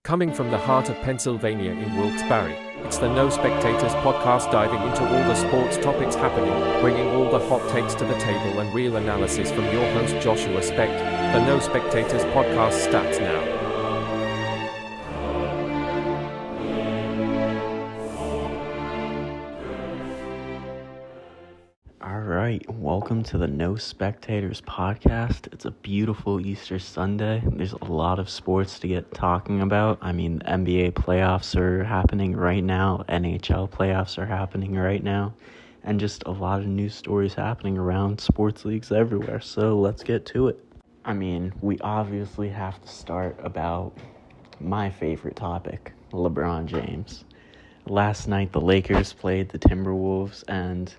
Coming from the heart of Pennsylvania in Wilkes-Barre, it's the No Spectators podcast, diving into all the sports topics happening, bringing all the hot takes to the table and real analysis from your host Joshua Specht. The No Spectators podcast starts now. Welcome to the No Spectators podcast. It's a beautiful Easter Sunday. There's a lot of sports to get talking about. The NBA playoffs are happening right now. NHL playoffs are happening right now. And just a lot of news stories happening around sports leagues everywhere. So let's get to it. We obviously have to start about my favorite topic, LeBron James. Last night, the Lakers played the Timberwolves, and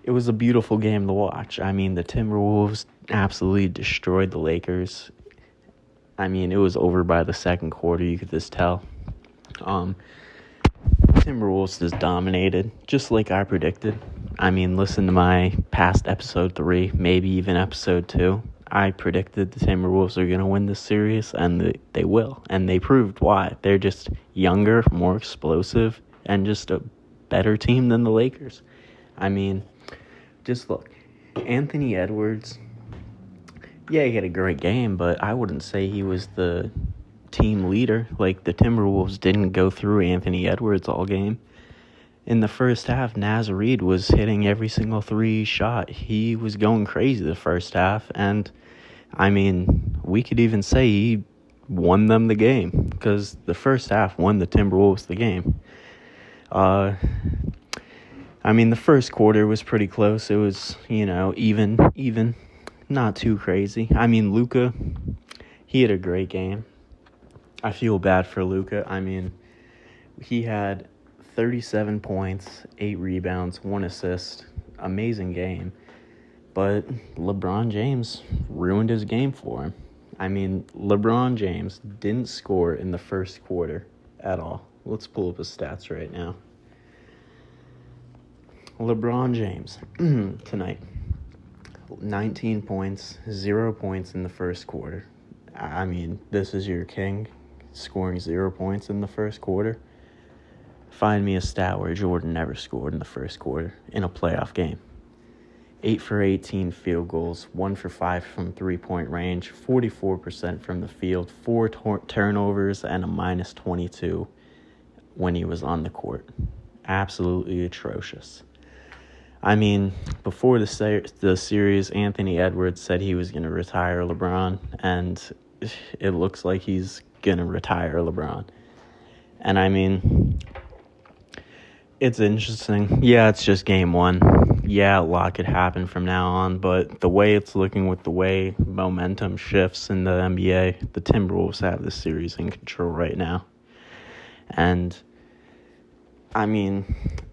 it was a beautiful game to watch. The Timberwolves absolutely destroyed the Lakers. It was over by the second quarter, you could just tell. Timberwolves just dominated, just like I predicted. Listen to my past episode 3, maybe even episode 2. I predicted the Timberwolves are going to win this series, and they will. And they proved why. They're just younger, more explosive, and just a better team than the Lakers. Just look, Anthony Edwards, he had a great game, but I wouldn't say he was the team leader. Like, the Timberwolves didn't go through Anthony Edwards all game. In the first half, Naz Reid was hitting every single 3 shot. He was going crazy the first half, and, we could even say he won them the game, because the first half won the Timberwolves the game. The first quarter was pretty close. It was, even, not too crazy. Luka, he had a great game. I feel bad for Luka. He had 37 points, 8 rebounds, 1 assist. Amazing game. But LeBron James ruined his game for him. LeBron James didn't score in the first quarter at all. Let's pull up his stats right now. LeBron James, tonight, 19 points, 0 points in the first quarter. This is your king, scoring 0 points in the first quarter. Find me a stat where Jordan never scored in the first quarter in a playoff game. 8 for 18 field goals, 1 for 5 from three-point range, 44% from the field, 4 turnovers, and a minus 22 when he was on the court. Absolutely atrocious. Before the series, Anthony Edwards said he was going to retire LeBron, and it looks like he's going to retire LeBron. And it's interesting. Yeah, it's just game 1. Yeah, a lot could happen from now on, but the way it's looking with the way momentum shifts in the NBA, the Timberwolves have this series in control right now. And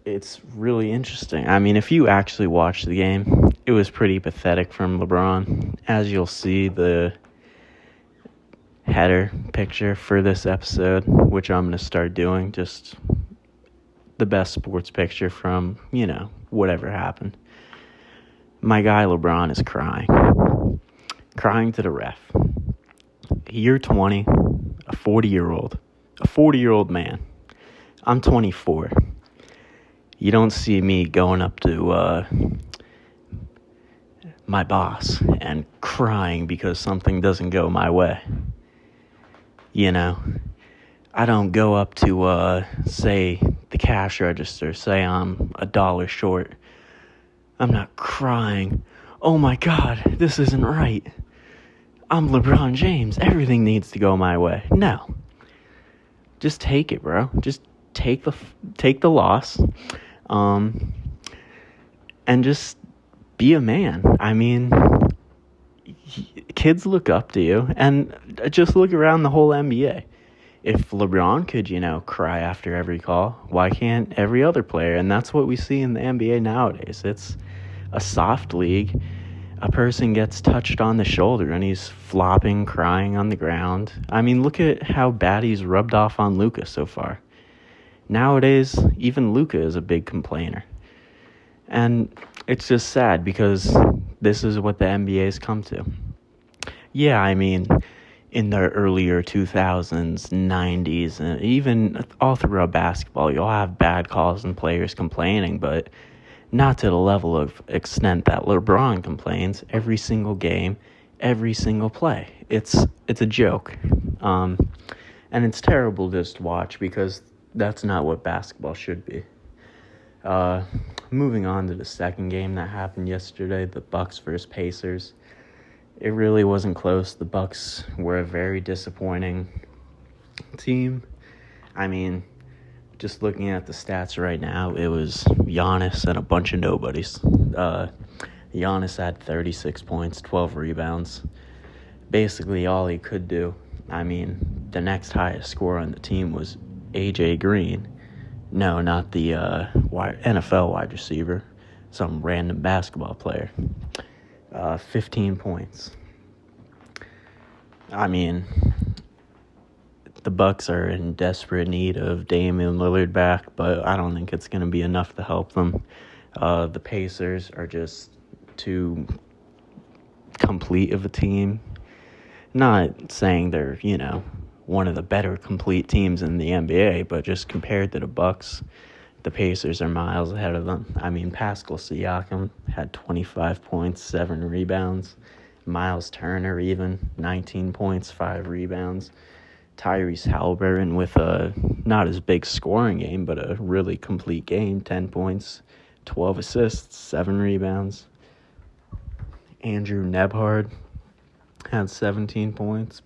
it's really interesting. If you actually watch the game, it was pretty pathetic from LeBron. As you'll see, the header picture for this episode, which I'm going to start doing, just the best sports picture from, whatever happened. My guy LeBron is crying to the ref. You're 20, a 40-year-old man. I'm 24. You don't see me going up to my boss and crying because something doesn't go my way. I don't go up to, say, the cash register, say I'm $1 short. I'm not crying, oh my God, this isn't right. I'm LeBron James. Everything needs to go my way. No. Just take it, bro. Just take the loss, and just be a man. Kids look up to you, and just look around the whole NBA. If LeBron could, cry after every call, why can't every other player? And that's what we see in the NBA nowadays. It's a soft league. A person gets touched on the shoulder, and he's flopping, crying on the ground. Look at how bad he's rubbed off on Luka so far. Nowadays, even Luka is a big complainer. And it's just sad because this is what the NBA's come to. Yeah, in the earlier 2000s, 90s, and even all throughout basketball, you'll have bad calls and players complaining, but not to the level of extent that LeBron complains every single game, every single play. It's a joke. And it's terrible just to watch because that's not what basketball should be. Moving on to the second game that happened yesterday, the Bucks versus Pacers. It really wasn't close. The Bucks were a very disappointing team. I mean, just looking at the stats right now, it was Giannis and a bunch of nobodies. Giannis had 36 points, 12 rebounds. Basically all he could do. I mean, the next highest scorer on the team was A.J. Green. No, not the NFL wide receiver. Some random basketball player. 15 points. I mean, the Bucks are in desperate need of Damian Lillard back, but I don't think it's going to be enough to help them. The Pacers are just too complete of a team. Not saying they're, one of the better complete teams in the NBA, but just compared to the Bucks, the Pacers are miles ahead of them. I mean, Pascal Siakam had 25 points, 7 rebounds. Miles Turner even, 19 points, 5 rebounds. Tyrese Halliburton with a not as big scoring game, but a really complete game, 10 points, 12 assists, 7 rebounds. Andrew Nembhard had 17 points.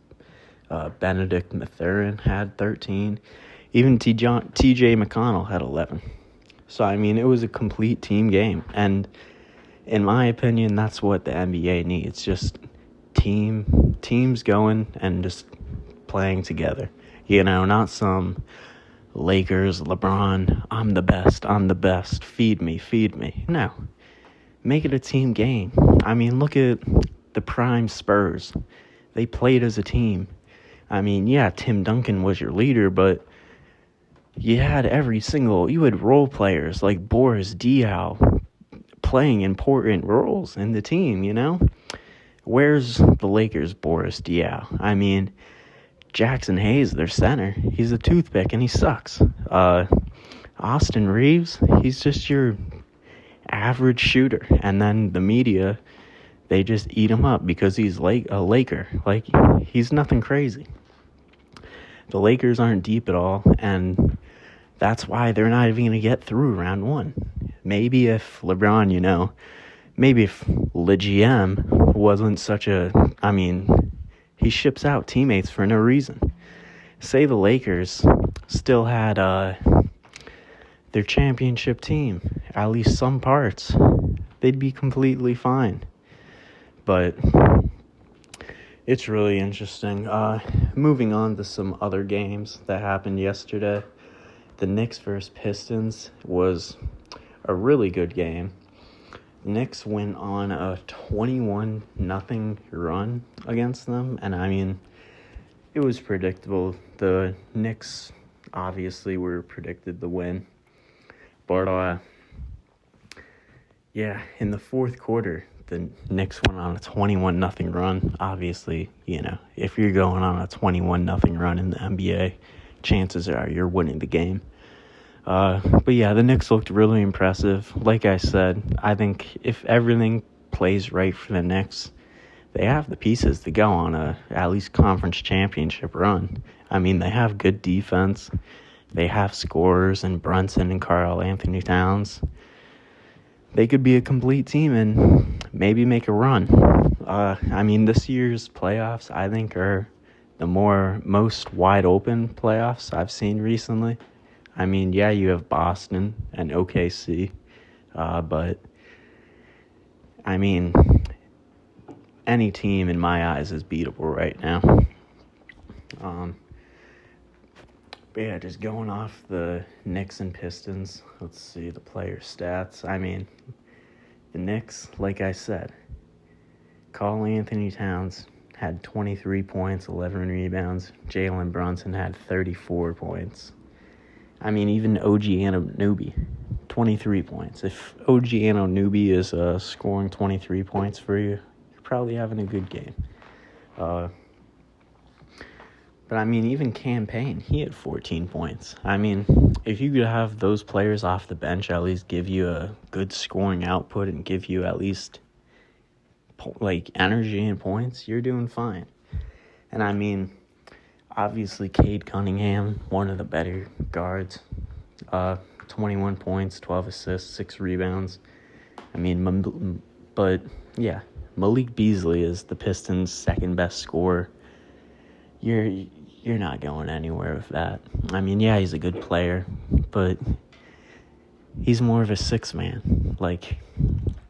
Benedict Mathurin had 13. Even T.J. McConnell had 11. So, I mean, it was a complete team game. And in my opinion, that's what the NBA needs. Just teams going and just playing together. Not some Lakers, LeBron, I'm the best, feed me. No. Make it a team game. I mean, look at the prime Spurs. They played as a team. I mean, yeah, Tim Duncan was your leader, but you had role players like Boris Diaw playing important roles in the team, Where's the Lakers' Boris Diaw? I mean, Jackson Hayes, their center, he's a toothpick and he sucks. Austin Reeves, he's just your average shooter. And then the media, they just eat him up because he's like a Laker. Like, he's nothing crazy. The Lakers aren't deep at all, and that's why they're not even going to get through round one. Maybe if LeBron, maybe if Le GM wasn't he ships out teammates for no reason. Say the Lakers still had their championship team, at least some parts, they'd be completely fine. But it's really interesting. Moving on to some other games that happened yesterday. The Knicks versus Pistons was a really good game. The Knicks went on a 21-0 run against them. And, I mean, it was predictable. The Knicks obviously were predicted to win. But, in the fourth quarter, the Knicks went on a 21-0 run. Obviously, if you're going on a 21-0 run in the NBA, chances are you're winning the game. But yeah, the Knicks looked really impressive. Like I said, I think if everything plays right for the Knicks, they have the pieces to go on a at least conference championship run. I mean, they have good defense. They have scorers in Brunson and Karl Anthony Towns. They could be a complete team and maybe make a run. This year's playoffs, I think, are the most wide open playoffs I've seen recently. I mean, yeah, you have Boston and OKC, but I mean, any team in my eyes is beatable right now. But yeah, just going off the Knicks and Pistons, let's see the player stats. I mean, the Knicks, like I said, Karl Anthony Towns had 23 points, 11 rebounds. Jalen Brunson had 34 points. I mean, even OG Anunoby, 23 points. If OG Anunoby is scoring 23 points for you, you're probably having a good game. But, I mean, even Cam Payne, he had 14 points. I mean, if you could have those players off the bench at least give you a good scoring output and give you at least, energy and points, you're doing fine. And, I mean, obviously, Cade Cunningham, one of the better guards. 21 points, 12 assists, 6 rebounds. I mean, but, yeah, Malik Beasley is the Pistons' second best scorer. You're not going anywhere with that. I mean, yeah, he's a good player, but he's more of a six-man. Like,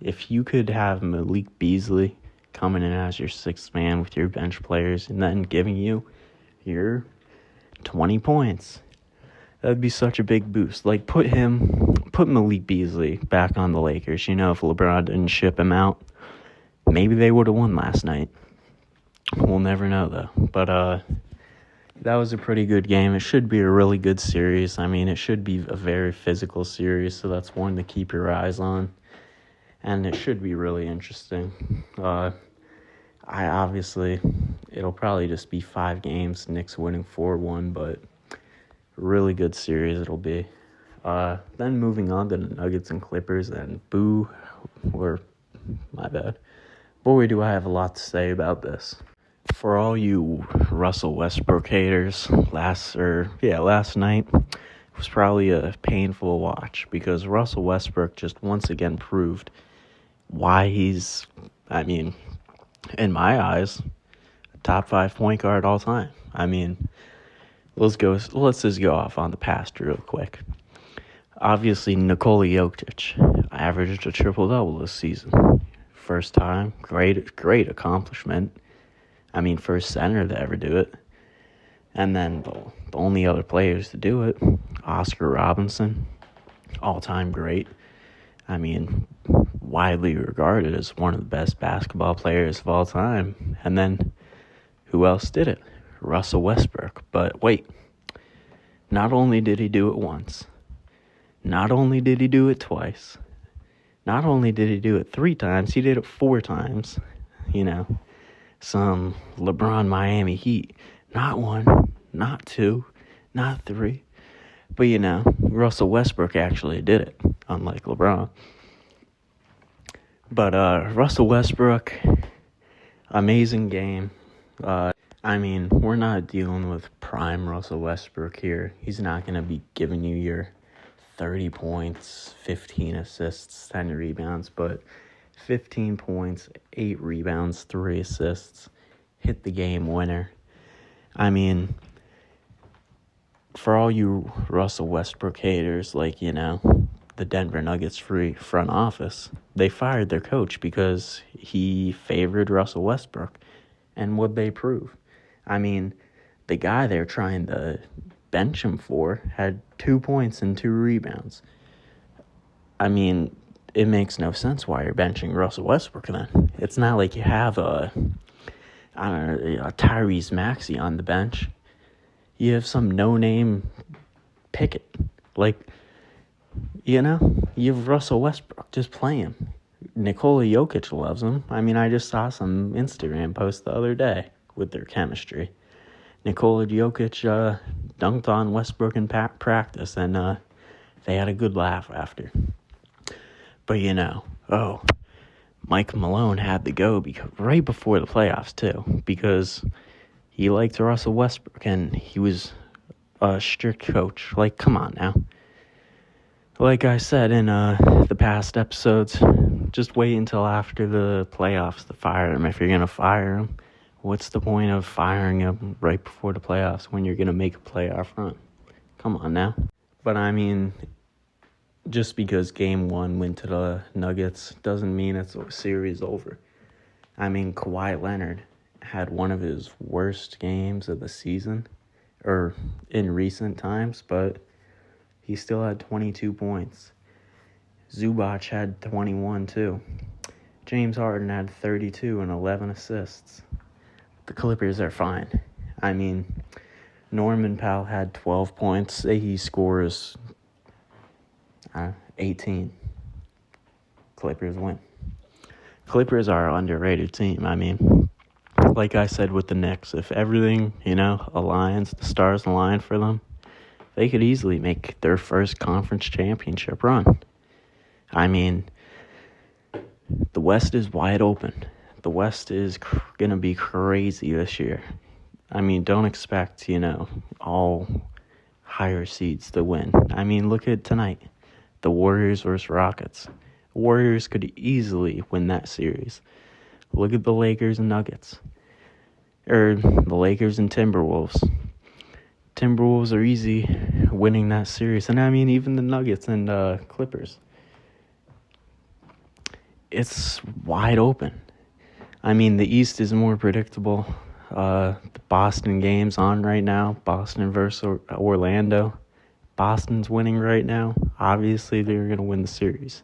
if you could have Malik Beasley coming in as your sixth man with your bench players and then giving you your 20 points, that'd be such a big boost. Like, put Malik Beasley back on the Lakers. You know, if LeBron didn't ship him out, maybe they would have won last night. We'll never know, though. But that was a pretty good game. It should be a really good series. I mean, it should be a very physical series, so that's one to keep your eyes on. And it should be really interesting. It'll probably just be 5 games, Knicks winning 4-1, but really good series it'll be. Then moving on to the Nuggets and Clippers, and my bad. Boy, do I have a lot to say about this. For all you Russell Westbrook haters, last night was probably a painful watch because Russell Westbrook just once again proved why he's, in my eyes, a top 5 point guard all time. I mean, let's just go off on the past real quick. Obviously, Nikola Jokic averaged a triple-double this season. First time, great accomplishment. I mean, first center to ever do it. And then the only other players to do it, Oscar Robinson, all-time great. I mean, widely regarded as one of the best basketball players of all time. And then, who else did it? Russell Westbrook. But wait, not only did he do it once, not only did he do it twice, not only did he do it 3 times, he did it 4 times. You know, some LeBron Miami Heat. Not 1, not 2, not 3. But, Russell Westbrook actually did it, unlike LeBron. But Russell Westbrook, amazing game. We're not dealing with prime Russell Westbrook here. He's not going to be giving you your 30 points, 15 assists, 10 rebounds, but 15 points, 8 rebounds, 3 assists, hit the game winner. I mean, for all you Russell Westbrook haters, the Denver Nuggets front office, they fired their coach because he favored Russell Westbrook. And what'd they prove? I mean, the guy they're trying to bench him for had 2 points and 2 rebounds. I mean, it makes no sense why you're benching Russell Westbrook then. It's not like you have a Tyrese Maxey on the bench. You have some no-name Pickett. You have Russell Westbrook. Just play him. Nikola Jokic loves him. I mean, I just saw some Instagram posts the other day with their chemistry. Nikola Jokic dunked on Westbrook in practice, and they had a good laugh after. But, Mike Malone had to go right before the playoffs, too, because he liked Russell Westbrook, and he was a strict coach. Come on now. Like I said in the past episodes, just wait until after the playoffs to fire him. If you're going to fire him, what's the point of firing him right before the playoffs when you're going to make a playoff run? Come on now. But, just because Game 1 went to the Nuggets doesn't mean it's a series over. Kawhi Leonard had one of his worst games of the season, or in recent times, but he still had 22 points. Zubac had 21 too. James Harden had 32 and 11 assists. The Clippers are fine. Norman Powell had 12 points. He scores 18. Clippers win. Clippers are an underrated team. like I said with the Knicks, if everything, aligns, the stars align for them, they could easily make their first conference championship run. I mean, the West is wide open. The West is going to be crazy this year. I mean, don't expect, all higher seeds to win. I mean, look at tonight. The Warriors versus Rockets. Warriors could easily win that series. Look at the Lakers and Nuggets. Or the Lakers and Timberwolves. Timberwolves are easy winning that series. And I mean, even the Nuggets and Clippers. It's wide open. I mean, the East is more predictable. The Boston game's on right now. Boston versus Orlando. Boston's winning right now. Obviously, they're going to win the series.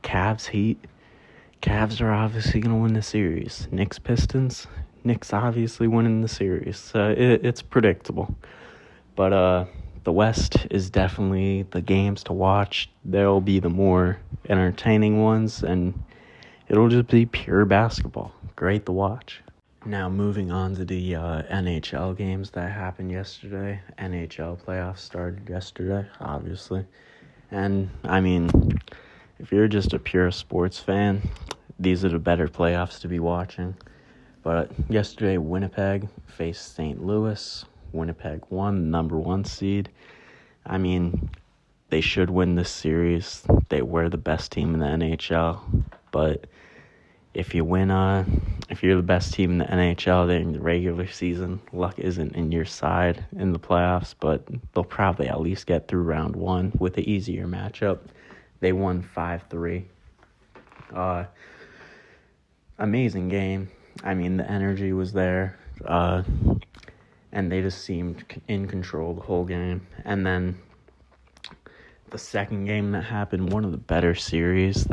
Cavs Heat. Cavs are obviously going to win the series. Knicks Pistons. Knicks obviously winning the series. It's predictable. But the West is definitely the games to watch. They'll be the more entertaining ones, and it'll just be pure basketball. Great to watch. Now moving on to the NHL games that happened yesterday. NHL playoffs started yesterday, obviously. And, I mean, if you're just a pure sports fan, these are the better playoffs to be watching. But yesterday, Winnipeg faced St. Louis. Winnipeg won, number 1 seed. I mean, they should win this series. They were the best team in the NHL. But if you're the best team in the NHL during the regular season, luck isn't in your side in the playoffs, but they'll probably at least get through round 1 with an easier matchup. They won 5-3. Amazing game. I mean, the energy was there, and they just seemed in control the whole game. And then the second game that happened, one of the better series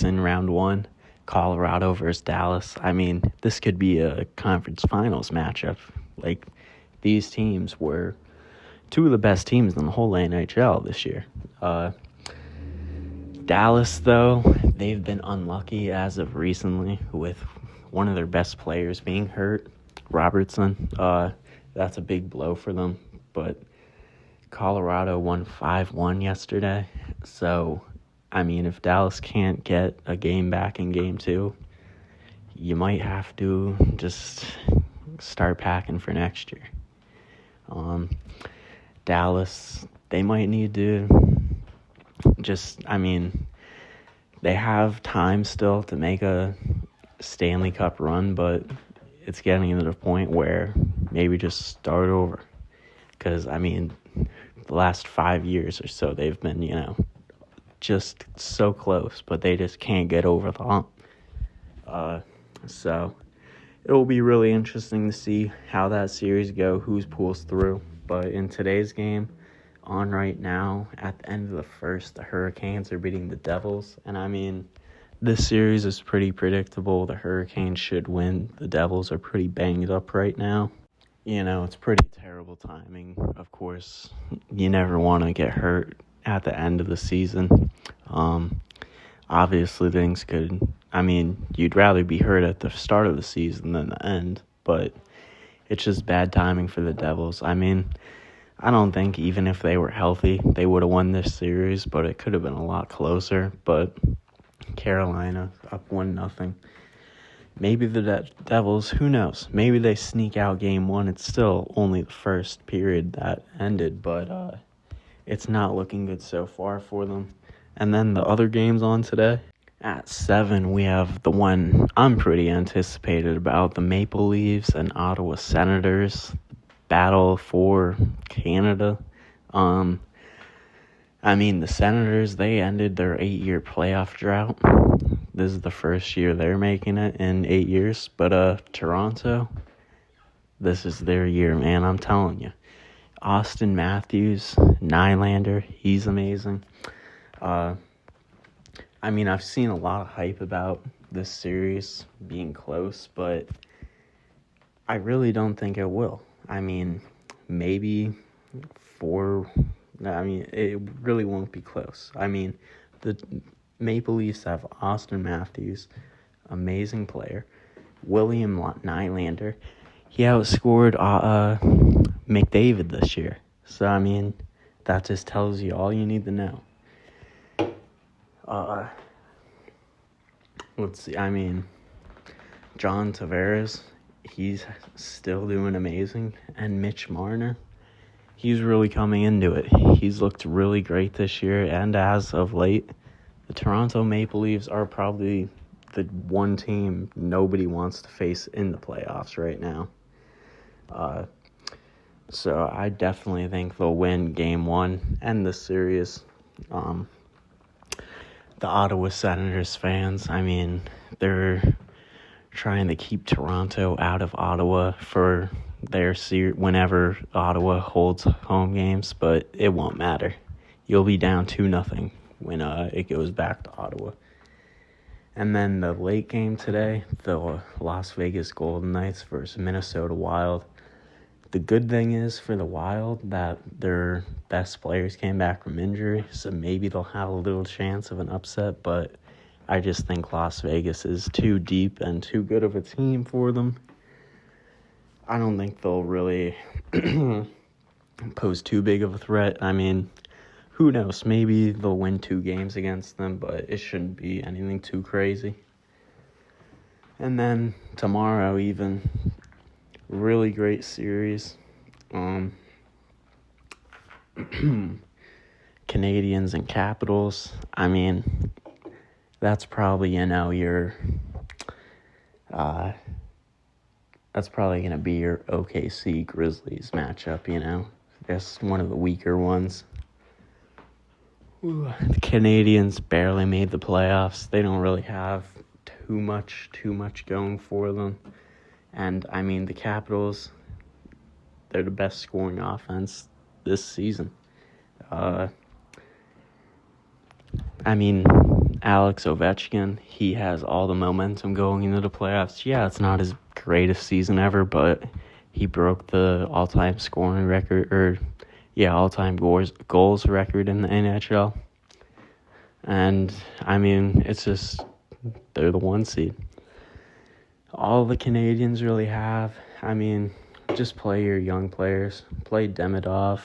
in round 1, Colorado versus Dallas. I mean, this could be a conference finals matchup. Like, these teams were two of the best teams in the whole NHL this year. Dallas, though, they've been unlucky as of recently with one of their best players being hurt, Robertson. That's a big blow for them. But Colorado won 5-1 yesterday. So, I mean, if Dallas can't get a game back in game 2, you might have to just start packing for next year. Dallas, they might need to they have time still to make a Stanley Cup run, but it's getting to the point where maybe just start over. Because, I mean, the last 5 years or so, they've been, just so close, but they just can't get over the hump. So it will be really interesting to see how that series go, who's pulls through. But in today's game, on right now, at the end of the first, the Hurricanes are beating the Devils. And, I mean, this series is pretty predictable. The Hurricanes should win. The Devils are pretty banged up right now. It's pretty terrible timing. Of course, you never want to get hurt at the end of the season. Obviously, you'd rather be hurt at the start of the season than the end, but it's just bad timing for the Devils. I mean, I don't think even if they were healthy, they would have won this series, but it could have been a lot closer. But Carolina up 1-0. Maybe the Devils, who knows? Maybe they sneak out game 1. It's still only the first period that ended, but it's not looking good so far for them. And then the other games on today. At 7, we have the one I'm pretty anticipated about, the Maple Leafs and Ottawa Senators. Battle for Canada. The Senators, they ended their 8-year playoff drought. This is the first year they're making it in 8 years. But Toronto, this is their year, man, I'm telling you. Austin Matthews, Nylander, he's amazing. I've seen a lot of hype about this series being close, but I really don't think it will. Maybe it really won't be close. The Maple Leafs have Austin Matthews, amazing player. William Nylander, he outscored McDavid this year. So, I mean, that just tells you all you need to know. Let's see, I mean, John Tavares, he's still doing amazing. And Mitch Marner, he's really coming into it. He's looked really great this year, and as of late, the Toronto Maple Leafs are probably the one team nobody wants to face in the playoffs right now. So I definitely think they'll win Game 1 and the series. The Ottawa Senators fans, I mean, they're trying to keep Toronto out of Ottawa for their whenever Ottawa holds home games, but it won't matter. You'll be down 2-0 when it goes back to Ottawa. And then the late game today, the Las Vegas Golden Knights versus Minnesota Wild. The good thing is for the Wild that their best players came back from injury, so maybe they'll have a little chance of an upset, but I just think Las Vegas is too deep and too good of a team for them. I don't think they'll really pose too big of a threat. I mean, who knows? Maybe they'll win 2 games against them, but it shouldn't be anything too crazy. And then tomorrow even, really great series. Canadians and Capitals. I mean, that's probably, that's probably going to be your OKC Grizzlies matchup, That's one of the weaker ones. The Canadians barely made the playoffs. They don't really have too much going for them. And, I mean, the Capitals, they're the best scoring offense this season. Alex Ovechkin, he has all the momentum going into the playoffs. Yeah, it's not his greatest season ever, but he broke the all-time scoring record, all-time goals record in the NHL. And, it's just, they're the 1 seed. All the Canadians really have, just play your young players. Play Demidov.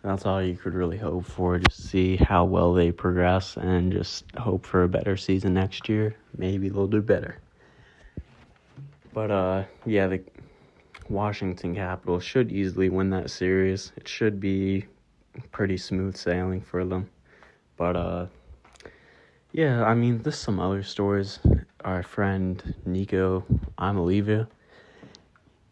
That's all you could really hope for. Just see how well they progress and just hope for a better season next year. Maybe they'll do better. But, the Washington Capitals should easily win that series. It should be pretty smooth sailing for them. But, there's some other stories. Our friend Nico Amaliva,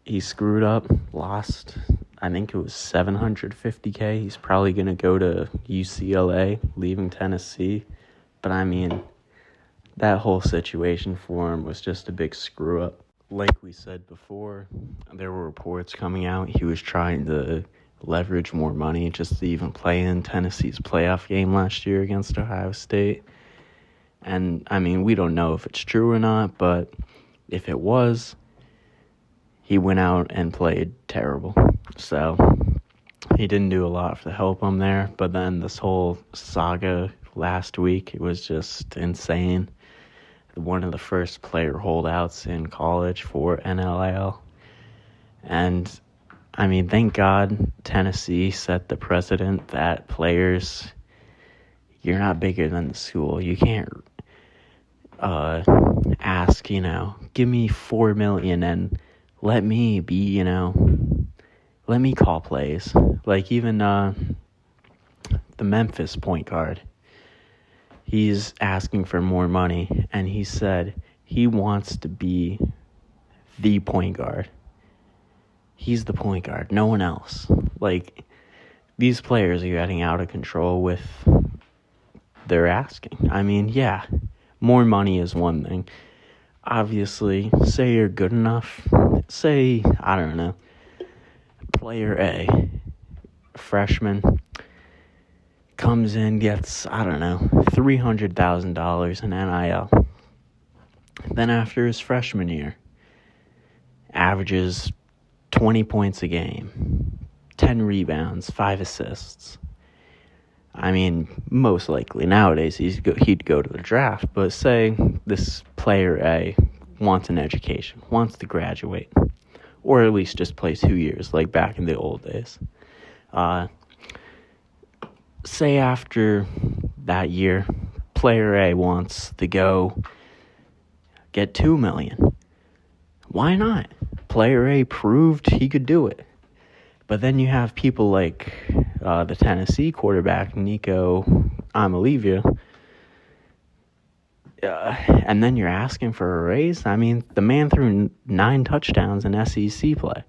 he screwed up, lost, I think it was $750K. He's probably going to go to UCLA, leaving Tennessee. But, that whole situation for him was just a big screw up. Like we said before, there were reports coming out he was trying to leverage more money just to even play in Tennessee's playoff game last year against Ohio State. And, we don't know if it's true or not, but if it was, he went out and played terrible. So, he didn't do a lot to help him there. But then this whole saga last week, it was just insane. One of the first player holdouts in college for NIL. And, thank God Tennessee set the precedent that players, you're not bigger than the school. You can't ask, give me $4 million and let me be, let me call plays. Like even the Memphis point guard, he's asking for more money, and he said he wants to be the point guard. He's the point guard, no one else. Like, these players are getting out of control with their asking. More money is one thing. Obviously, say you're good enough. Say, I don't know, player A, freshman, comes in, gets, $300,000 in NIL. Then after his freshman year, averages 20 points a game, 10 rebounds, 5 assists. I mean, most likely nowadays he'd go to the draft, but say this player A wants an education, wants to graduate, or at least just play 2 years like back in the old days. Say after that year, player A wants to go get $2 million. Why not? Player A proved he could do it. But then you have people like the Tennessee quarterback, Nico Amalivia, and then you're asking for a raise? I mean, the man threw 9 touchdowns in SEC play.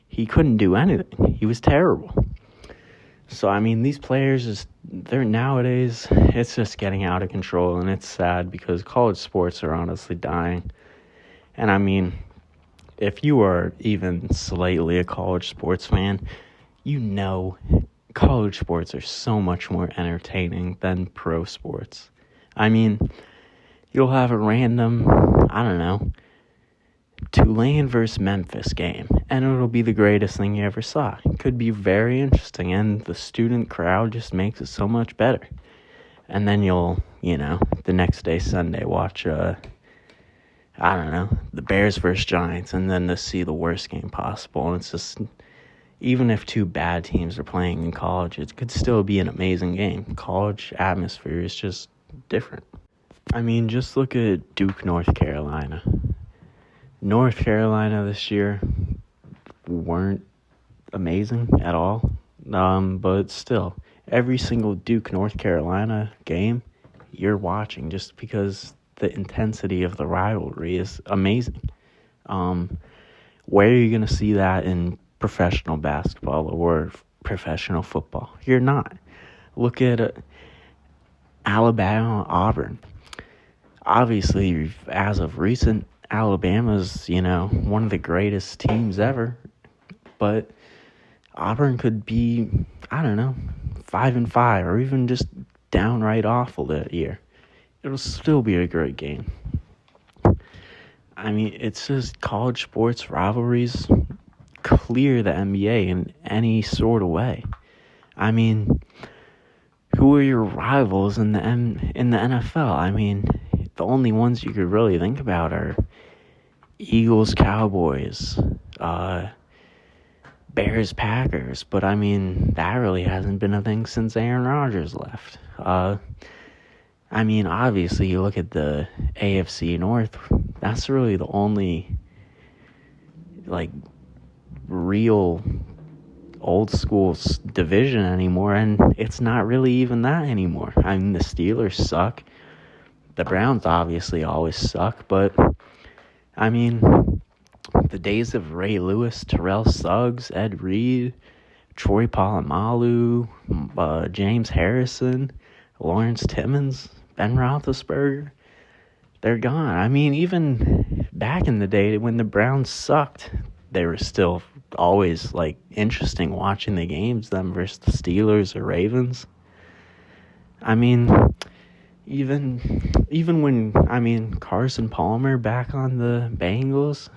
He couldn't do anything. He was terrible. So, I mean, these players, they're nowadays, it's just getting out of control, and it's sad because college sports are honestly dying. And, I mean, if you are even slightly a college sports fan, you know college sports are so much more entertaining than pro sports. I mean, you'll have a random, I don't know, Tulane versus Memphis game, and it'll be the greatest thing you ever saw. It could be very interesting, and the student crowd just makes it so much better. And then you'll, the next day, Sunday, watch, I don't know, the Bears versus Giants, and then to see the worst game possible. And it's just, even if 2 bad teams are playing in college, it could still be an amazing game. College atmosphere is just different. I mean, just look at Duke, North Carolina. North Carolina this year weren't amazing at all, but still, every single Duke, North Carolina game you're watching just because the intensity of the rivalry is amazing. Where are you going to see that in professional basketball or professional football? You're not. Look at Alabama, Auburn. Obviously, as of recent, Alabama's, one of the greatest teams ever, but Auburn could be, 5-5, or even just downright awful that year. It'll still be a great game. I mean, it's just college sports rivalries clear the NBA in any sort of way. I mean, who are your rivals in the NFL? I mean, the only ones you could really think about are Eagles, Cowboys, Bears, Packers. But, I mean, that really hasn't been a thing since Aaron Rodgers left. I mean, obviously, you look at the AFC North, that's really the only, real old-school division anymore, and it's not really even that anymore. I mean, the Steelers suck. The Browns obviously always suck, but, I mean, the days of Ray Lewis, Terrell Suggs, Ed Reed, Troy Polamalu, James Harrison, Lawrence Timmons, Ben Roethlisberger, they're gone. I mean, even back in the day when the Browns sucked, they were still always, interesting watching the games, them versus the Steelers or Ravens. I mean, even when, Carson Palmer back on the Bengals,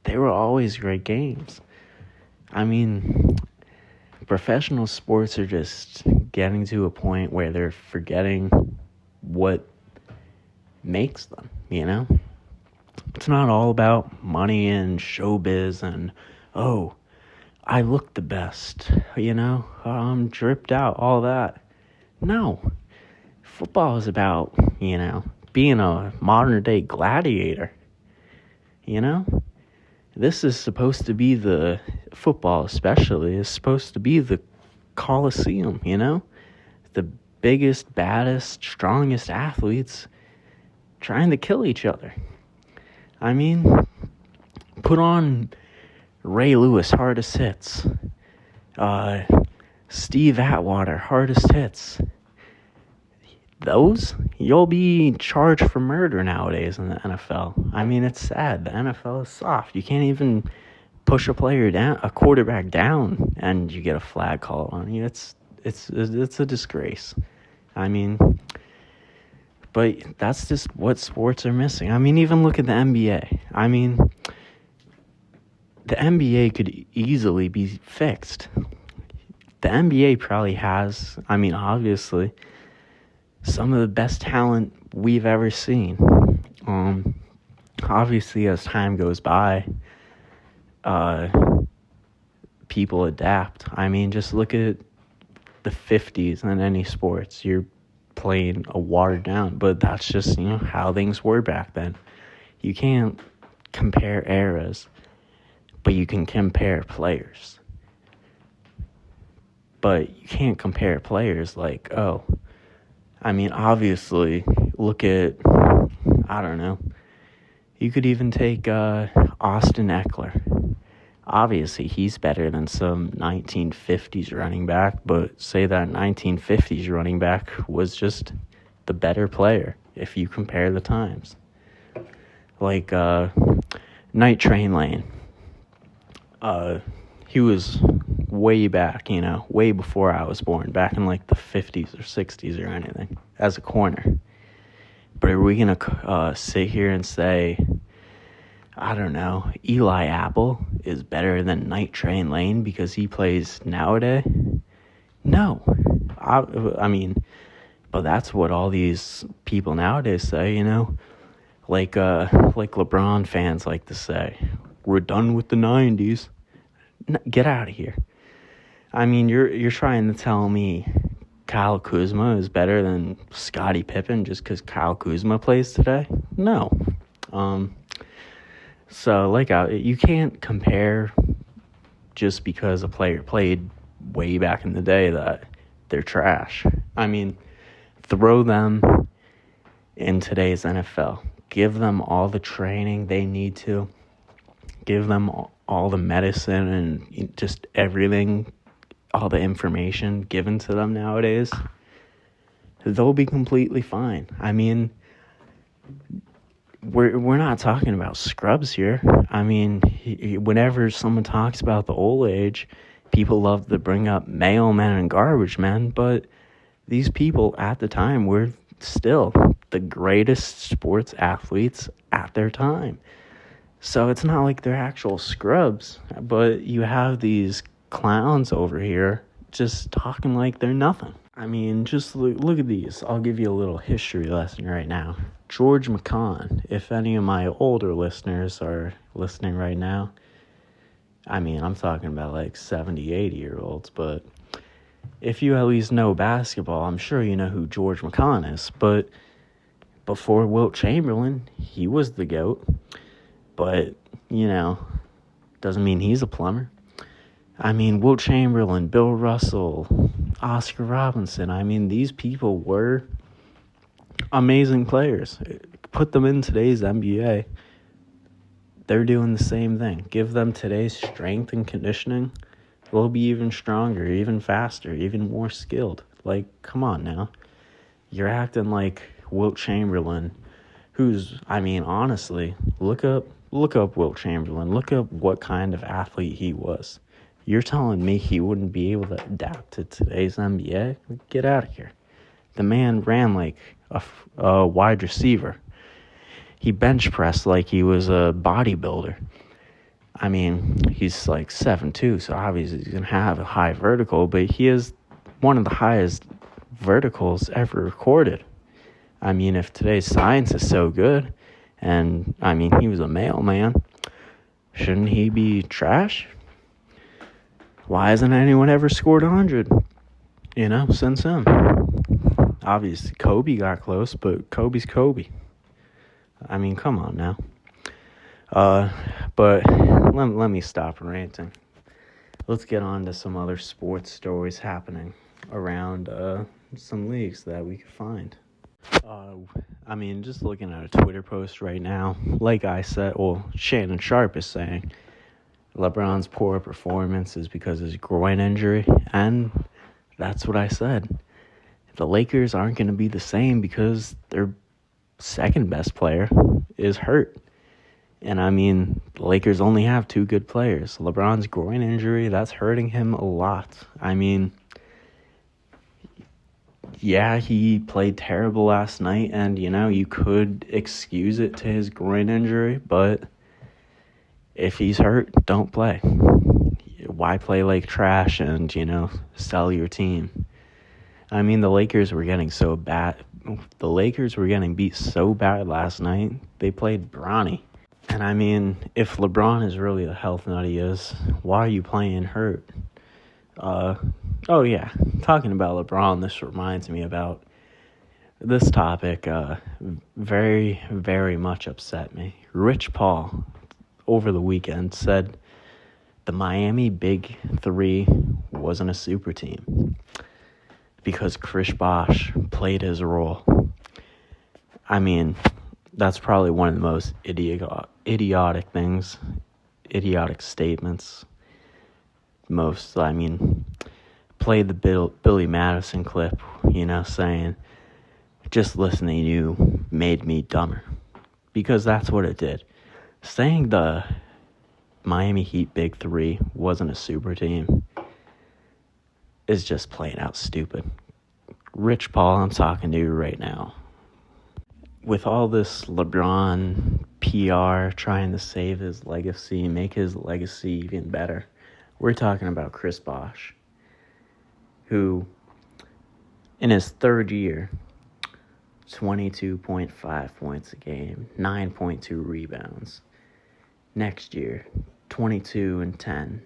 they were always great games. I mean, professional sports are just getting to a point where they're forgetting what makes them, It's not all about money and showbiz and, I look the best, I'm dripped out, all that. No. Football is about, being a modern-day gladiator, This is supposed to be football especially, is supposed to be the Coliseum, The biggest, baddest, strongest athletes trying to kill each other. I mean, put on Ray Lewis, hardest hits. Steve Atwater, hardest hits. Those, you'll be charged for murder nowadays in the NFL. I mean, it's sad. The NFL is soft. You can't even push a quarterback down, and you get a flag call on you. It's a disgrace. I mean, but that's just what sports are missing. I mean, even look at the NBA. I mean, the NBA could easily be fixed. the NBA probably has, I mean, obviously, some of the best talent we've ever seen. Obviously, as time goes by, people adapt. I mean, just look at the 50s in any sports. You're playing a watered down, but that's just, how things were back then. You can't compare eras, but you can compare players. But you can't compare players like, obviously, look at, I don't know, you could even take Austin Eckler. Obviously, he's better than some 1950s running back, but say that 1950s running back was just the better player if you compare the times. Like Night Train Lane. He was way back, way before I was born, back in like the 50s or 60s or anything, as a corner. But are we going to sit here and say, I don't know, Eli Apple is better than Night Train Lane because he plays nowadays? No. I mean, but that's what all these people nowadays say, like LeBron fans like to say, we're done with the 90s. Get out of here. I mean, you're trying to tell me Kyle Kuzma is better than Scottie Pippen just because Kyle Kuzma plays today? No. So, you can't compare just because a player played way back in the day that they're trash. I mean, throw them in today's NFL. Give them all the training they need to. Give them all the medicine and just everything, all the information given to them nowadays. They'll be completely fine. I mean, we're not talking about scrubs here. I mean, whenever someone talks about the old age, people love to bring up mailmen and garbage men, but these people at the time were still the greatest sports athletes at their time. So it's not like they're actual scrubs, but you have these clowns over here just talking like they're nothing. I mean, just look at these. I'll give you a little history lesson right now. George McCon, if any of my older listeners are listening right now, I mean, I'm talking about like 70, 80-year-olds, but if you at least know basketball, I'm sure you know who George McCon is. But before Wilt Chamberlain, he was the GOAT. But, doesn't mean he's a plumber. I mean, Wilt Chamberlain, Bill Russell, Oscar Robinson. I mean, these people were amazing players. Put them in today's NBA. They're doing the same thing. Give them today's strength and conditioning. They'll be even stronger, even faster, even more skilled. Like, come on now. You're acting like Wilt Chamberlain, who's, I mean, honestly, look up Wilt Chamberlain. Look up what kind of athlete he was. You're telling me he wouldn't be able to adapt to today's NBA? Get out of here. The man ran like a wide receiver. He bench pressed like he was a bodybuilder. I mean, he's like 7'2", so obviously he's going to have a high vertical, but he is one of the highest verticals ever recorded. I mean, if today's science is so good, and, I mean, he was a mailman, shouldn't he be trash? Why hasn't anyone ever scored 100, since him? Obviously, Kobe got close, but Kobe's Kobe. I mean, come on now. But let me stop ranting. Let's get on to some other sports stories happening around some leagues that we could find. I mean, just looking at a Twitter post right now, like I said, Shannon Sharpe is saying LeBron's poor performance is because of his groin injury, and that's what I said. The Lakers aren't going to be the same because their second best player is hurt. And I mean, the Lakers only have two good players. LeBron's groin injury, that's hurting him a lot. I mean, yeah, he played terrible last night, and, you could excuse it to his groin injury, but if he's hurt, don't play. why play like trash and, sell your team? I mean, the Lakers were getting so bad. The Lakers were getting beat so bad last night, they played brawny. And I mean, if LeBron is really the health nut he is, why are you playing hurt? Oh yeah, talking about LeBron, this reminds me about this topic. Very, very much upset me. Rich Paul, over the weekend, said the Miami Big Three wasn't a super team because Chris Bosh played his role. I mean, that's probably one of the most idiotic statements. Played the Billy Madison clip, saying, just listening to you made me dumber. Because that's what it did. Saying the Miami Heat Big Three wasn't a super team is just plain out stupid. Rich Paul, I'm talking to you right now. With all this LeBron PR trying to save his legacy, make his legacy even better, we're talking about Chris Bosh, who, in his third year, 22.5 points a game, 9.2 rebounds. Next year, 22 and 10,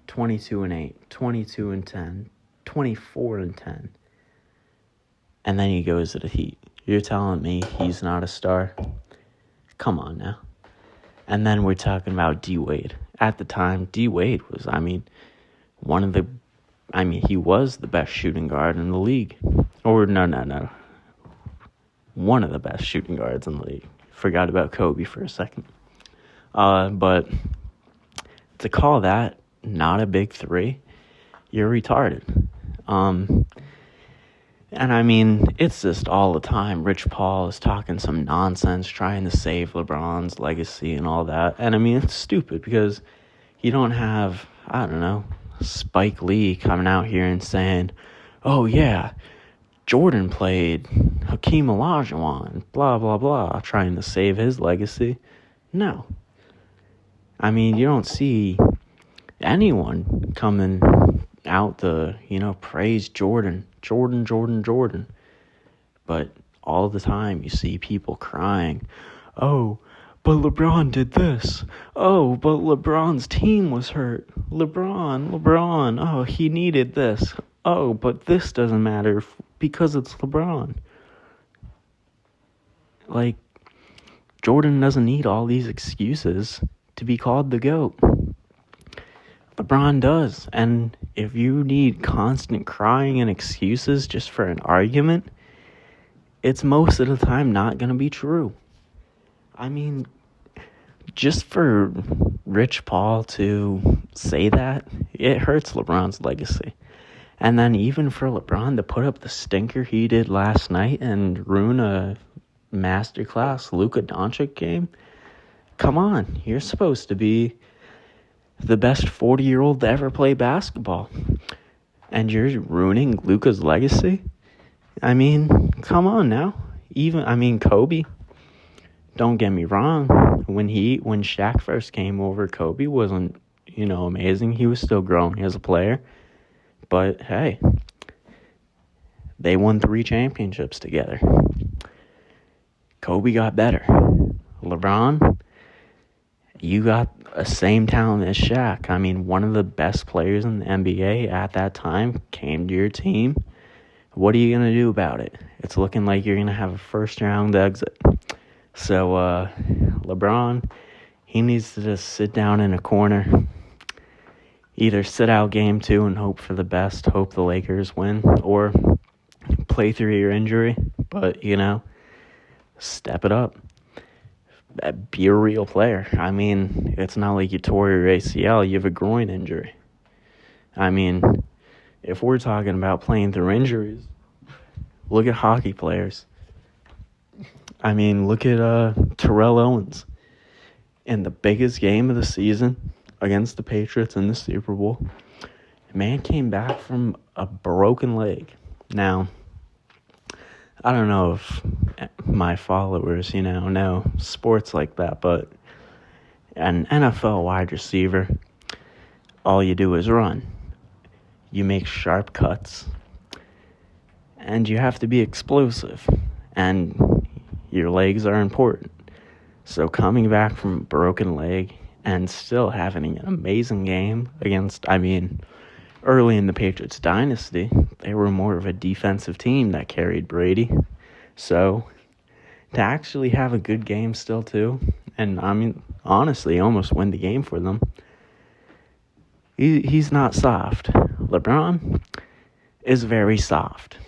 22 and 8, 22 and 10, 24 and 10. And then he goes to the Heat. You're telling me he's not a star? Come on now. And then we're talking about D-Wade. At the time, D-Wade was, he was the best shooting guard in the league. Or, no. One of the best shooting guards in the league. Forgot about Kobe for a second. But to call that not a big three, you're retarded. And I mean, it's just all the time. Rich Paul is talking some nonsense, trying to save LeBron's legacy and all that. And I mean, it's stupid because you don't have, Spike Lee coming out here and saying, oh yeah, Jordan played Hakeem Olajuwon, blah, blah, blah, trying to save his legacy. No. I mean, you don't see anyone coming out to, praise Jordan. But all the time you see people crying, oh, but LeBron did this. Oh, but LeBron's team was hurt. LeBron, oh, he needed this. Oh, but this doesn't matter because it's LeBron. Like, Jordan doesn't need all these excuses to be called the GOAT. LeBron does. And if you need constant crying and excuses just for an argument, it's most of the time not going to be true. I mean, just for Rich Paul to say that, it hurts LeBron's legacy. And then even for LeBron to put up the stinker he did last night and ruin a masterclass Luka Doncic game, come on, you're supposed to be the best 40-year-old to ever play basketball. And you're ruining Luka's legacy? I mean, come on now. Kobe, don't get me wrong. When Shaq first came over, Kobe wasn't, amazing. He was still growing as a player. But, hey, they won 3 championships together. Kobe got better. LeBron, you got the same talent as Shaq. I mean, one of the best players in the NBA at that time came to your team. What are you going to do about it? It's looking like you're going to have a first-round exit. So, LeBron, he needs to just sit down in a corner, either sit out game 2 and hope for the best, hope the Lakers win, or play through your injury. But, step it up. Be a real player. I mean, it's not like you tore your ACL, you have a groin injury. I mean, if we're talking about playing through injuries, look at hockey players. I mean, look at Terrell Owens. In the biggest game of the season against the Patriots in the Super Bowl, the man came back from a broken leg. Now, I don't know if my followers, know sports like that, but an NFL wide receiver, all you do is run. You make sharp cuts, and you have to be explosive, and your legs are important. So coming back from a broken leg and still having an amazing game against, early in the Patriots dynasty, they were more of a defensive team that carried Brady. So to actually have a good game still too, and honestly almost win the game for them, he's not soft. LeBron is very soft.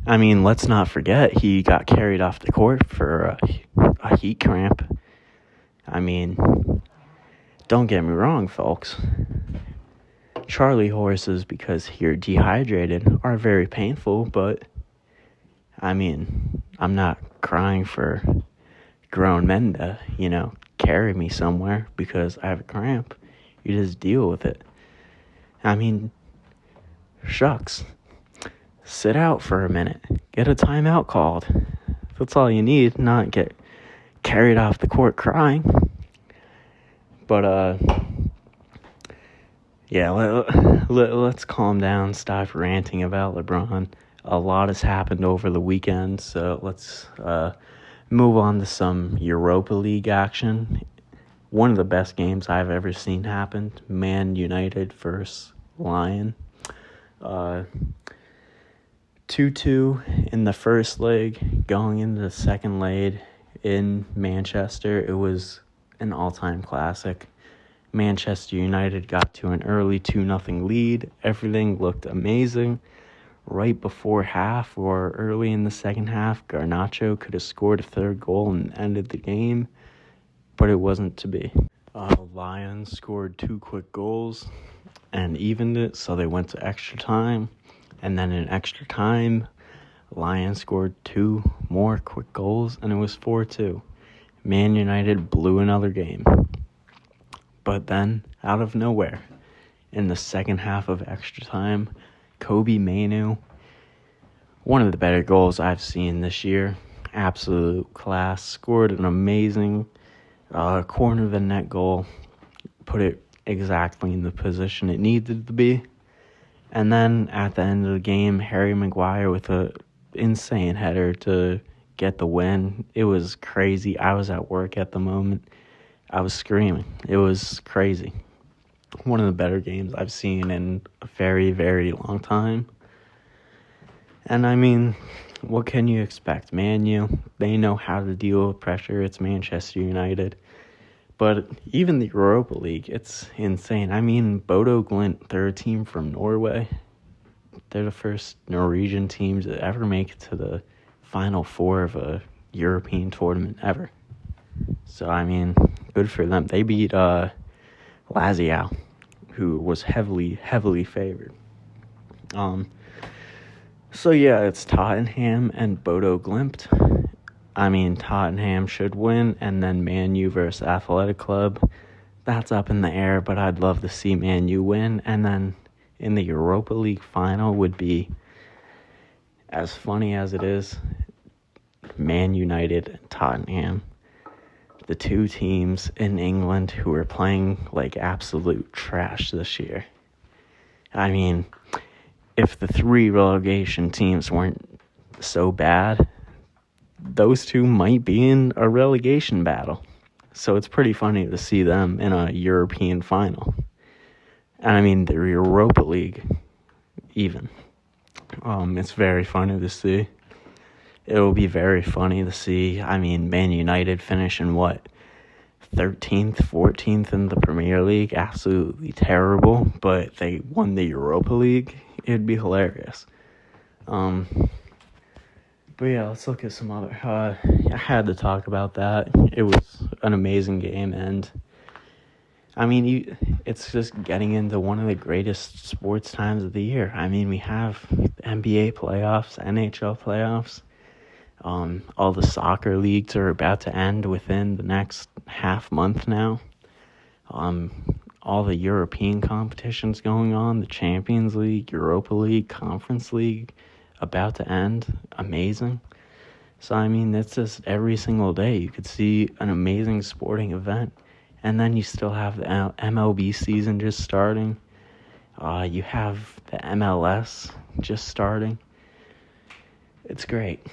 Let's not forget he got carried off the court for a heat cramp. Don't get me wrong, folks. Charlie horses, because you're dehydrated, are very painful, but I'm not crying for grown men to, carry me somewhere because I have a cramp. You just deal with it. Shucks. Sit out for a minute. Get a timeout called. That's all you need, not get carried off the court crying. But, yeah, let's calm down, stop ranting about LeBron. A lot has happened over the weekend, so let's move on to some Europa League action. One of the best games I've ever seen happen. Man United versus Lyon. 2-2 in the first leg. Going into the second leg in Manchester, it was an all-time classic. Manchester United got to an early 2-0 lead. Everything looked amazing. Right before half or early in the second half, Garnacho could have scored a third goal and ended the game, but it wasn't to be. Lions scored 2 quick goals and evened it, so they went to extra time. And then in extra time, Lions scored 2 more quick goals, and it was 4-2. Man United blew another game. But then, out of nowhere, in the second half of extra time, Kobbie Mainoo, one of the better goals I've seen this year, absolute class, scored an amazing corner of the net goal, put it exactly in the position it needed to be. And then at the end of the game, Harry Maguire with an insane header to get the win. It was crazy. I was at work at the moment. I was screaming. It was crazy. One of the better games I've seen in a very, very long time. And what can you expect? Man U, they know how to deal with pressure. It's Manchester United. But even the Europa League, it's insane. Bodo Glimt, they're a team from Norway. They're the first Norwegian team to ever make it to the Final Four of a European tournament ever. So, good for them. They beat Lazio, who was heavily, heavily favored. So, yeah, it's Tottenham and Bodo Glimt. Tottenham should win, and then Man U versus Athletic Club. That's up in the air, but I'd love to see Man U win. And then in the Europa League final would be, as funny as it is, Man United and Tottenham. The 2 teams in England who are playing like absolute trash this year. If the 3 relegation teams weren't so bad, those 2 might be in a relegation battle. So it's pretty funny to see them in a European final. And the Europa League, even. It's very funny to see. It'll be very funny to see, Man United finish in 13th, 14th in the Premier League. Absolutely terrible, but they won the Europa League. It'd be hilarious. But yeah, let's look at some other. I had to talk about that. It was an amazing game, and it's just getting into one of the greatest sports times of the year. We have NBA playoffs, NHL playoffs. All the soccer leagues are about to end within the next half month now. All the European competitions going on, the Champions League, Europa League, Conference League, about to end. Amazing. So, it's just every single day you could see an amazing sporting event. And then you still have the MLB season just starting. You have the MLS just starting. It's great.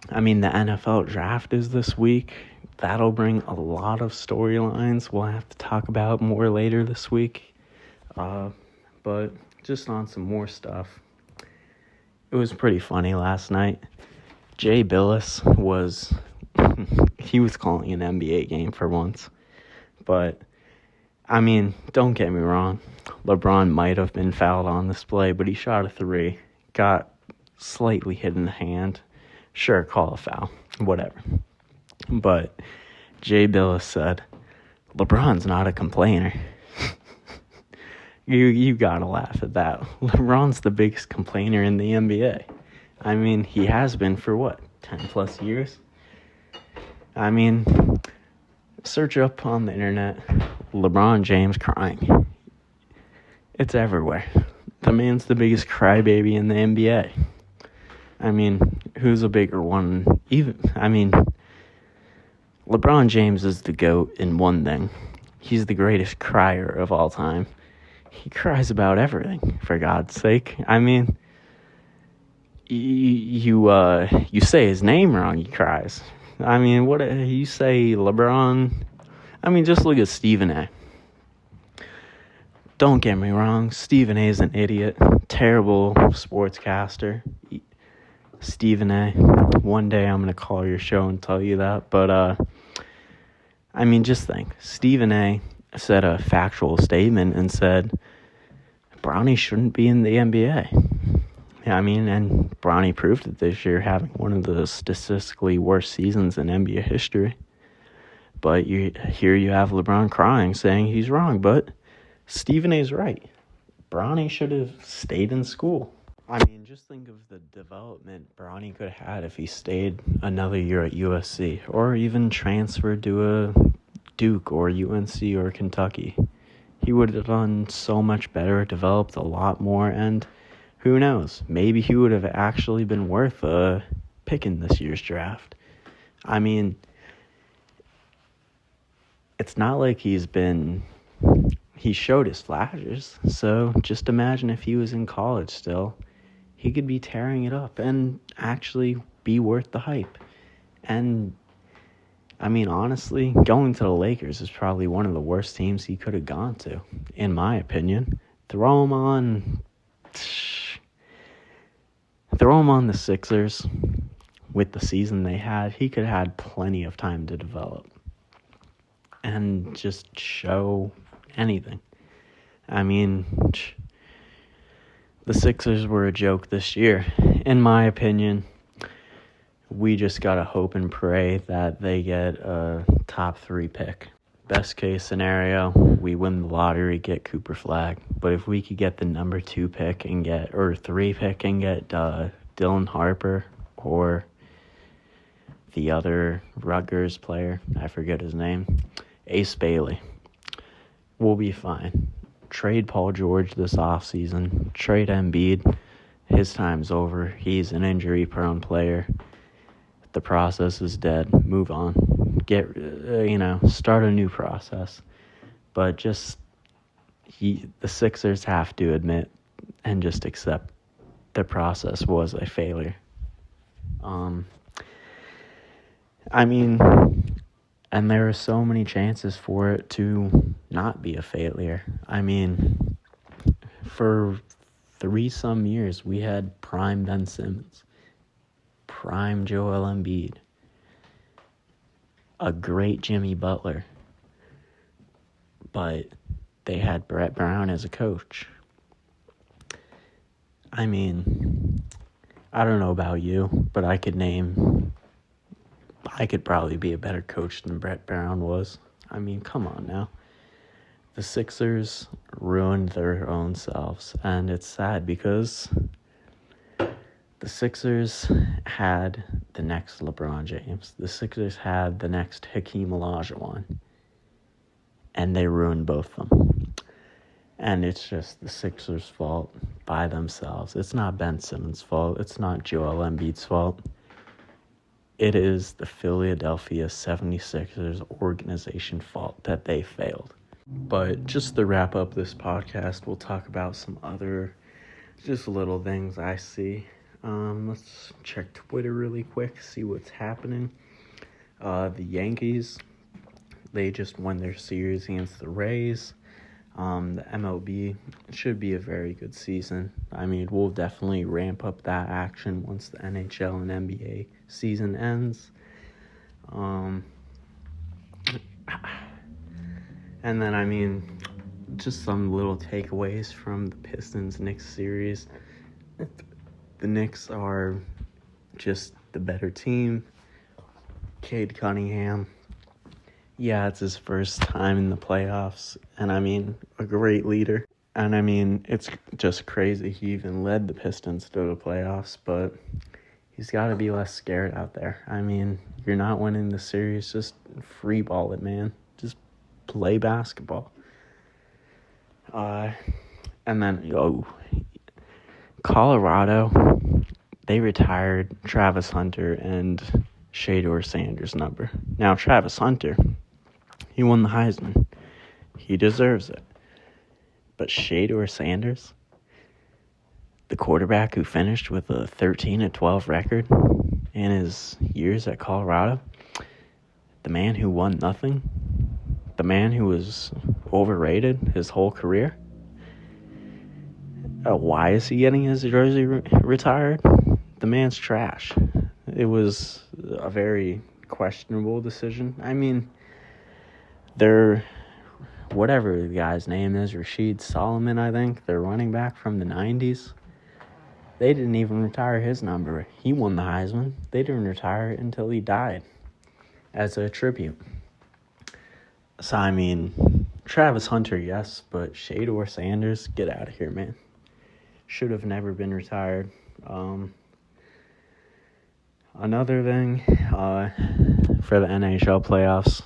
I mean, the NFL draft is this week. That'll bring a lot of storylines we'll have to talk about more later this week. But just on some more stuff. It was pretty funny last night. Jay Billis was calling an NBA game for once. But, I mean, don't get me wrong. LeBron might have been fouled on display, but he shot a three. Got slightly hit in the hand. Sure, call a foul. Whatever. But Jay Billis said, LeBron's not a complainer. You gotta laugh at that. LeBron's the biggest complainer in the NBA. I mean, he has been for 10 plus years? I mean, search up on the internet, LeBron James crying. It's everywhere. The man's the biggest crybaby in the NBA. I mean, who's a bigger one? LeBron James is the GOAT in one thing. He's the greatest crier of all time. He cries about everything, for God's sake. I mean, you say his name wrong, he cries. I mean, what you say, LeBron? I mean, just look at Stephen A. Don't get me wrong, Stephen A is an idiot, terrible sportscaster. Stephen A, one day I'm gonna call your show and tell you that. But I mean, just think, Stephen A said a factual statement and said Bronny shouldn't be in the NBA. I mean, and Bronny proved it this year, having one of the statistically worst seasons in NBA history. But here you have LeBron crying, saying he's wrong. But Stephen A's right. Bronny should have stayed in school. I mean, just think of the development Bronny could have had if he stayed another year at USC, or even transferred to a Duke or UNC or Kentucky. He would have done so much better, developed a lot more, and who knows, maybe he would have actually been worth a pick in this year's draft. I mean, it's not like he showed his flashes, so just imagine if he was in college still. He could be tearing it up and actually be worth the hype. And I mean, honestly, going to the Lakers is probably one of the worst teams he could have gone to, in my opinion. Throw him on the Sixers with the season they had. He could have had plenty of time to develop and just show anything. I mean, the Sixers were a joke this year, in my opinion. We just gotta hope and pray that they get a top 3 pick. Best case scenario, we win the lottery, get Cooper Flagg. But if we could get the number 2 pick or 3 pick and get Dylan Harper or the other Rutgers player, I forget his name, Ace Bailey, we'll be fine. Trade Paul George this offseason. Trade Embiid. His time's over. He's an injury-prone player. The process is dead. Move on. Start a new process. But the Sixers have to admit and just accept the process was a failure. And there are so many chances for it to not be a failure. I mean, for 3-some years, we had prime Ben Simmons, prime Joel Embiid, a great Jimmy Butler, but they had Brett Brown as a coach. I mean, I don't know about you, but I could probably be a better coach than Brett Brown was. I mean, come on now. The Sixers ruined their own selves, and it's sad because the Sixers had the next LeBron James. The Sixers had the next Hakeem Olajuwon, and they ruined both of them. And it's just the Sixers' fault by themselves. It's not Ben Simmons' fault. It's not Joel Embiid's fault. it is the Philadelphia 76ers organization fault that they failed. But just to wrap up this podcast, we'll talk about some other just little things I see. Let's check Twitter really quick, see what's happening. The Yankees, they just won their series against the Rays. The MLB should be a very good season. I mean, we'll definitely ramp up that action once the NHL and NBA season ends. And then, I mean, just some little takeaways from the Pistons-Knicks series. The Knicks are just the better team. Cade Cunningham, yeah, it's his first time in the playoffs, and I mean, a great leader. And I mean, it's just crazy he even led the Pistons to the playoffs, but he's got to be less scared out there. I mean, you're not winning the series, just free ball it, man. Just play basketball. And then, Colorado, they retired Travis Hunter and Shedeur Sanders' number. Now, Travis Hunter, he won the Heisman. He deserves it. But Shedeur Sanders, the quarterback who finished with a 13-12 record in his years at Colorado, the man who won nothing, the man who was overrated his whole career, why is he getting his jersey retired? The man's trash. It was a very questionable decision. I mean, whatever the guy's name is, Rashid Solomon, I think, their running back from the 90s, they didn't even retire his number. He won the Heisman. They didn't retire it until he died as a tribute. So, I mean, Travis Hunter, yes, but Shedeur Sanders, get out of here, man. Should have never been retired. Another thing, for the NHL playoffs,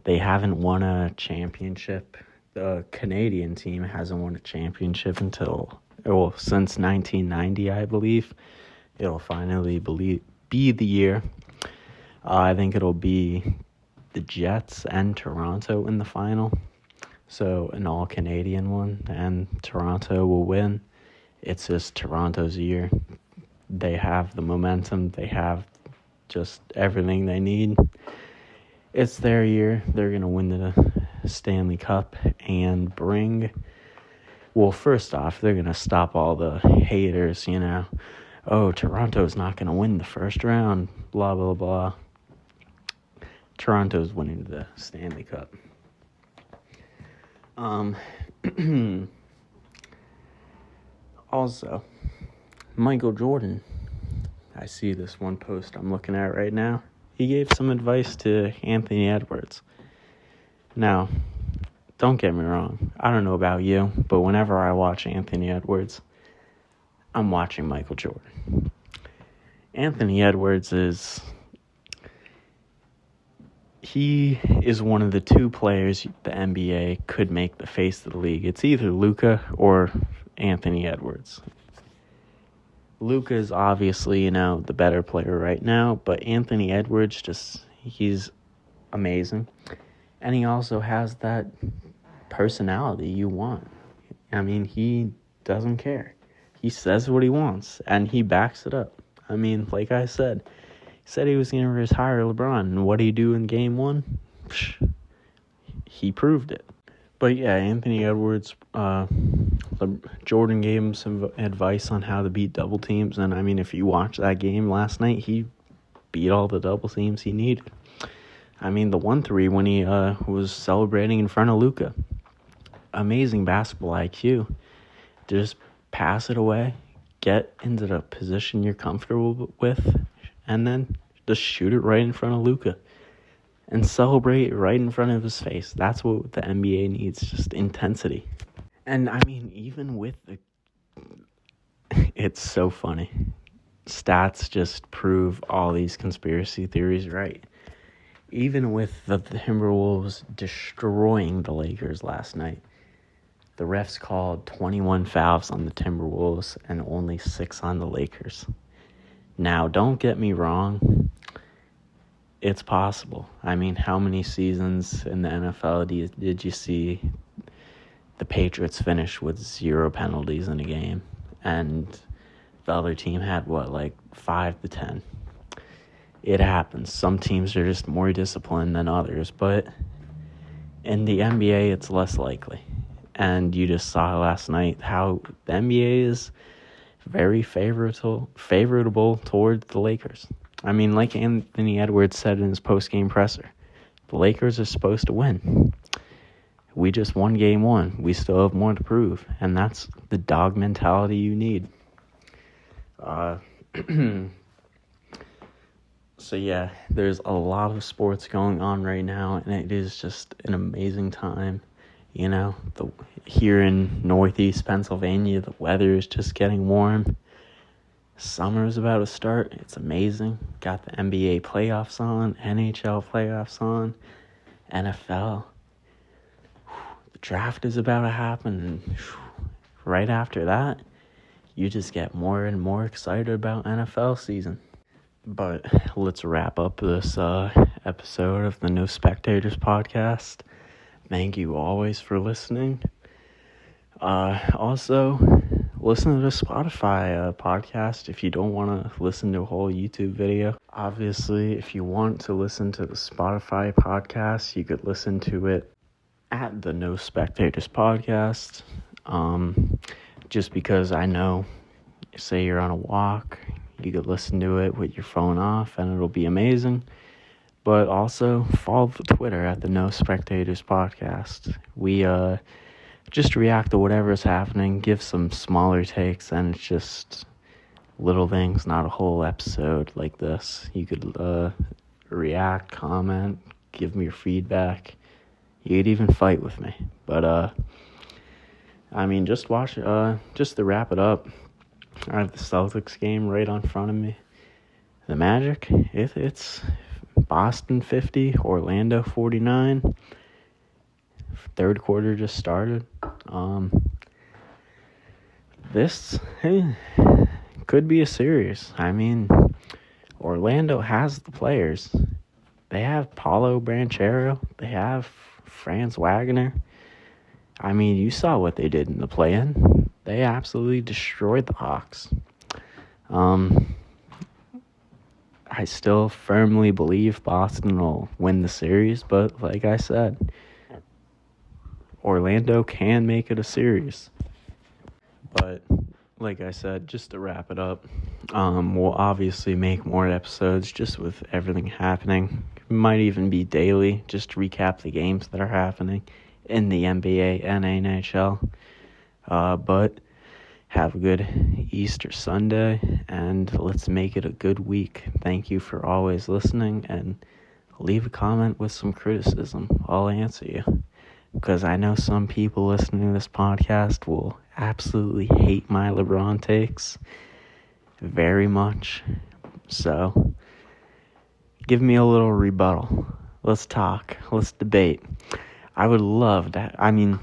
they haven't won a championship. The Canadian team hasn't won a championship since 1990, I believe. It'll finally be the year. I think it'll be the Jets and Toronto in the final. So an all-Canadian one, and Toronto will win. It's just Toronto's year. They have the momentum. They have just everything they need. It's their year. They're going to win the Stanley Cup and first off, they're going to stop all the haters, Toronto's not going to win the first round, blah, blah, blah. Toronto's winning the Stanley Cup. Also, Michael Jordan, I see this one post I'm looking at right now. He gave some advice to Anthony Edwards. Now, don't get me wrong. I don't know about you, but whenever I watch Anthony Edwards, I'm watching Michael Jordan. Anthony Edwards is one of the two players the NBA could make the face of the league. It's either Luka or Anthony Edwards. Luka is obviously, the better player right now, but Anthony Edwards, he's amazing. And he also has that personality you want. I mean, he doesn't care. He says what he wants, and he backs it up. I mean, like I said, he said he was going to retire LeBron, and what did he do in Game 1? He proved it. But yeah, Anthony Edwards, Jordan gave him some advice on how to beat double teams. And I mean, if you watch that game last night, he beat all the double teams he needed. I mean, the 1-3 when he was celebrating in front of Luka. Amazing basketball IQ. Just pass it away, get into the position you're comfortable with, and then just shoot it right in front of Luka. And celebrate right in front of his face. That's what the NBA needs, just intensity. And I mean, even with it's so funny. Stats just prove all these conspiracy theories right. Even with the Timberwolves destroying the Lakers last night, the refs called 21 fouls on the Timberwolves and only 6 on the Lakers. Now, don't get me wrong. it's possible. I mean, how many seasons in the NFL did you see the Patriots finish with 0 penalties in a game, and the other team had, 5 to 10? It happens. Some teams are just more disciplined than others, but in the NBA, it's less likely. And you just saw last night how the NBA is very favorable toward the Lakers. I mean, like Anthony Edwards said in his post-game presser, the Lakers are supposed to win. We just won game 1. We still have more to prove, and that's the dog mentality you need. So yeah, there's a lot of sports going on right now, and it is just an amazing time. You know, here in Northeast Pennsylvania, the weather is just getting warm. Summer is about to start. It's amazing. Got the NBA playoffs on, NHL playoffs on, NFL. The draft is about to happen, and right after that, you just get more and more excited about NFL season. But let's wrap up this episode of the No Spectators podcast. Thank you always for listening. Also, listen to the Spotify podcast if you don't want to listen to a whole YouTube video. Obviously, if you want to listen to the Spotify podcast, you could listen to it at the No Spectators podcast. Just because I know, say you're on a walk, you could listen to it with your phone off, and it'll be amazing. But also, follow the Twitter at the No Spectators podcast. We just react to whatever is happening, give some smaller takes, and it's just little things, not a whole episode like this. You could react, comment, give me your feedback. You could even fight with me. But, I mean, just watch, just to wrap it up, I have the Celtics game right in front of me. The Magic, it's Boston 50, Orlando 49. Third quarter just started. This could be a series. I mean, Orlando has the players. They have Paolo Banchero. They have Franz Wagner. I mean, you saw what they did in the play-in. They absolutely destroyed the Hawks. I still firmly believe Boston will win the series, but like I said, Orlando can make it a series. But like I said, just to wrap it up, we'll obviously make more episodes just with everything happening. It might even be daily, just to recap the games that are happening in the NBA and NHL. But have a good Easter Sunday, and let's make it a good week. Thank you for always listening, and leave a comment with some criticism. I'll answer you, because I know some people listening to this podcast will absolutely hate my LeBron takes very much. So give me a little rebuttal. Let's talk. Let's debate. I would love that. I mean,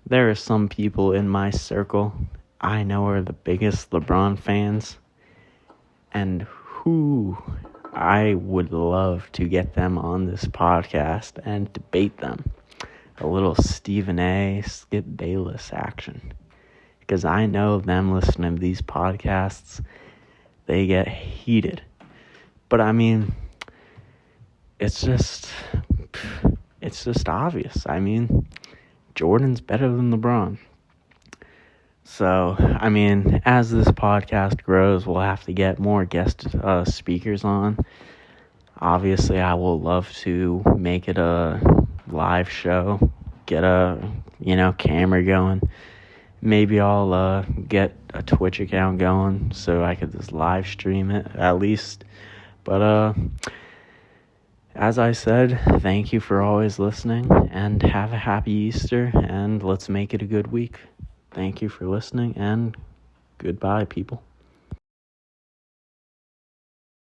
there are some people in my circle I know are the biggest LeBron fans, and who I would love to get them on this podcast and debate them. A little Stephen A, Skip Bayless action. Because I know them listening to these podcasts, they get heated. But I mean, it's just obvious. I mean, Jordan's better than LeBron. So, I mean, as this podcast grows, we'll have to get more guest speakers on. Obviously, I will love to make it a live show, get a, camera going. Maybe I'll get a Twitch account going so I could just live stream it at least. But, as I said, thank you for always listening, and have a happy Easter, and let's make it a good week. Thank you for listening, and goodbye, people.